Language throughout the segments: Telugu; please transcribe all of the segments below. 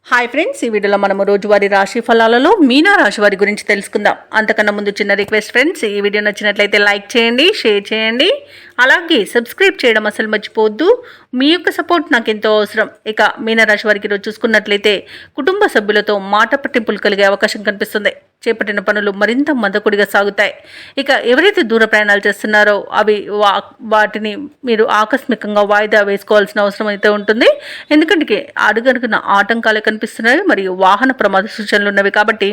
హాయ్ ఫ్రెండ్స్, ఈ వీడియోలో మనము రోజువారీ రాశి ఫలాలలో మీనా రాశి వారి గురించి తెలుసుకుందాం. అంతకన్నా ముందు చిన్న రిక్వెస్ట్ ఫ్రెండ్స్, ఈ వీడియో నచ్చినట్లయితే లైక్ చేయండి, షేర్ చేయండి, అలాగే సబ్స్క్రైబ్ చేయడం అసలు మర్చిపోవద్దు. మీ యొక్క సపోర్ట్ నాకు ఎంతో అవసరం. ఇక మీనా రాశి వారికి ఈరోజు చూసుకున్నట్లయితే కుటుంబ సభ్యులతో మాట పట్టింపులు కలిగే అవకాశం కనిపిస్తుంది. చేపట్టిన పనులు మరింత మందకొడిగా సాగుతాయి. ఇక ఎవరైతే దూర ప్రయాణాలు చేస్తున్నారో వాటిని మీరు ఆకస్మికంగా వాయిదా వేసుకోవాల్సిన అవసరం అయితే ఉంటుంది. ఎందుకంటే అడుగడుగున ఆటంకాలే కనిపిస్తున్నాయి మరియు వాహన ప్రమాద సూచనలు ఉన్నవి. కాబట్టి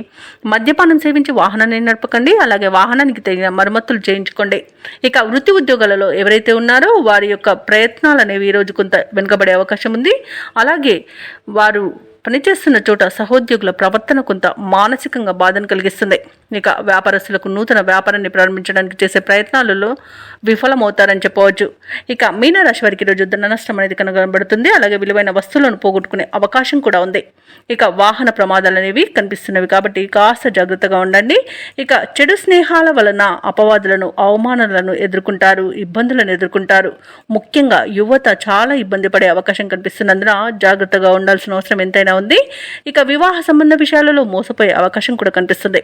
మద్యపానం సేవించి వాహనాన్ని నడపకండి. అలాగే వాహనానికి తగిన మరమ్మతులు చేయించుకోండి. ఇక వృత్తి ఉద్యోగాలలో ఎవరైతే ఉన్నారో వారి యొక్క ప్రయత్నాలు అనేవి ఈరోజు కొంత వెనుకబడే అవకాశం ఉంది. అలాగే వారు పనిచేస్తున్న చోట సహోద్యోగుల ప్రవర్తన కొంత మానసికంగా బాధను కలిగిస్తుంది. ఇక వ్యాపారస్తులకు నూతన వ్యాపారాన్ని ప్రారంభించడానికి చేసే ప్రయత్నాలలో విఫలమవుతారని చెప్పవచ్చు. ఇక మీనరాశి వారికి ఈరోజు ధన నష్టం అనేది కనబడుతుంది. అలాగే విలువైన వస్తువులను పోగొట్టుకునే అవకాశం కూడా ఉంది. ఇక వాహన ప్రమాదాలు అనేవి కనిపిస్తున్నవి. కాబట్టి కాస్త జాగ్రత్తగా ఉండండి. ఇక చెడు స్నేహాల వలన అపవాదులను, అవమానాలను ఎదుర్కొంటారు, ఇబ్బందులను ఎదుర్కొంటారు. ముఖ్యంగా యువత చాలా ఇబ్బంది పడే అవకాశం కనిపిస్తున్నందున జాగ్రత్తగా ఉండాల్సిన అవసరం ఎంతైనా ఉంది. ఇక వివాహ సంబంధ విషయాలలో మోసపోయే అవకాశం కూడా కనిపిస్తుంది.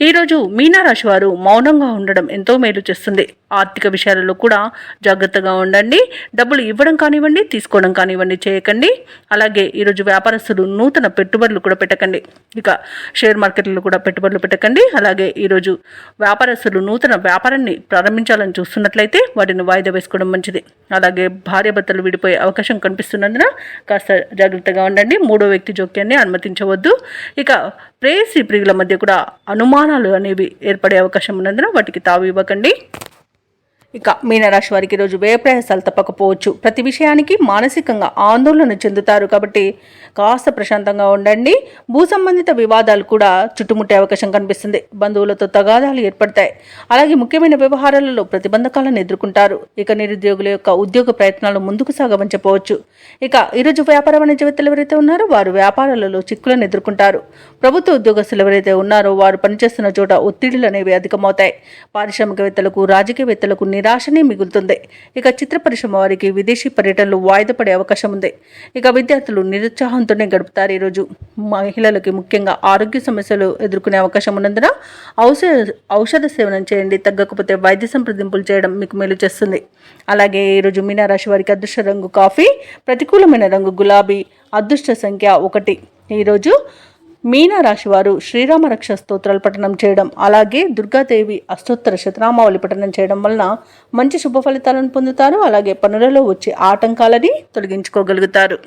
ఈరోజు మీనరాశి వారు మౌనంగా ఉండడం ఎంతో మేలు చేస్తుంది. ఆర్థిక విషయాలలో కూడా జాగ్రత్తగా ఉండండి. డబ్బులు ఇవ్వడం కానివ్వండి, తీసుకోవడం కానివ్వండి చేయకండి. అలాగే ఈరోజు వ్యాపారస్తులు నూతన పెట్టుబడులు కూడా పెట్టకండి. ఇక షేర్ మార్కెట్లో కూడా పెట్టుబడులు పెట్టకండి. అలాగే ఈరోజు వ్యాపారస్తులు నూతన వ్యాపారాన్ని ప్రారంభించాలని చూస్తున్నట్లయితే వాటిని వాయిదా వేసుకోవడం మంచిది. అలాగే భార్యాభర్తలు విడిపోయే అవకాశం కనిపిస్తున్నందున కాస్త జాగ్రత్తగా ఉండండి. మూడో వ్యక్తి జోక్యాన్ని అనుమతించవద్దు. ఇక ప్రేయసి ప్రియుల మధ్య కూడా అనుమానాలు అనేవి ఏర్పడే అవకాశం ఉన్నందున వాటికి తావు ఇవ్వకండి. ఇక మీనరాశి వారికి ఈరోజు వ్యయ ప్రయాసాలు తప్పకపోవచ్చు. ప్రతి విషయానికి మానసికంగా ఆందోళన చెందుతారు. కాబట్టి కాస్త ప్రశాంతంగా ఉండండి. భూ సంబంధిత వివాదాలు కూడా చుట్టుముట్టే అవకాశం కనిపిస్తుంది. బంధువులతో తగాదాలు ఏర్పడతాయి. అలాగే ముఖ్యమైన వ్యవహారాలలో ప్రతిబంధకాలను ఎదుర్కొంటారు. ఇక నిరుద్యోగుల యొక్క ఉద్యోగ ప్రయత్నాలు ముందుకు సాగవని చెప్పవచ్చు. ఇక ఈరోజు వ్యాపార వాణిజ్యవేత్తలు ఎవరైతే ఉన్నారో వారు వ్యాపారాలలో చిక్కులను ఎదుర్కొంటారు. ప్రభుత్వ ఉద్యోగస్తులు ఎవరైతే ఉన్నారో వారు పనిచేస్తున్న చోట ఒత్తిడులు అనేవి అధికమవుతాయి. పారిశ్రామికవేత్తలకు, రాజకీయవేత్తలకు నిరాశనే మిగులుతుంది. ఇక చిత్ర పరిశ్రమ వారికి విదేశీ పర్యటనలు వాయిదా పడే అవకాశం ఉంది. ఇక విద్యార్థులు నిరుత్సాహంతోనే గడుపుతారు. ఈరోజు మహిళలకి ముఖ్యంగా ఆరోగ్య సమస్యలు ఎదుర్కొనే అవకాశం ఉన్నందున ఔషధ సేవనం చేయండి. తగ్గకపోతే వైద్య సంప్రదింపులు చేయడం మీకు మేలు చేస్తుంది. అలాగే ఈరోజు మీనరాశి వారికి అదృష్ట రంగు కాఫీ, ప్రతికూలమైన రంగు గులాబీ, అదృష్ట సంఖ్య 1. ఈరోజు మీనరాశి వారు శ్రీరామ రక్ష స్తోత్రాలు పఠనం చేయడం, అలాగే దుర్గాదేవి అష్టోత్తర శతనామావళి పఠనం చేయడం వలన మంచి శుభ ఫలితాలను పొందుతారు. అలాగే పనులలో వచ్చే ఆటంకాలని తొలగించుకోగలుగుతారు.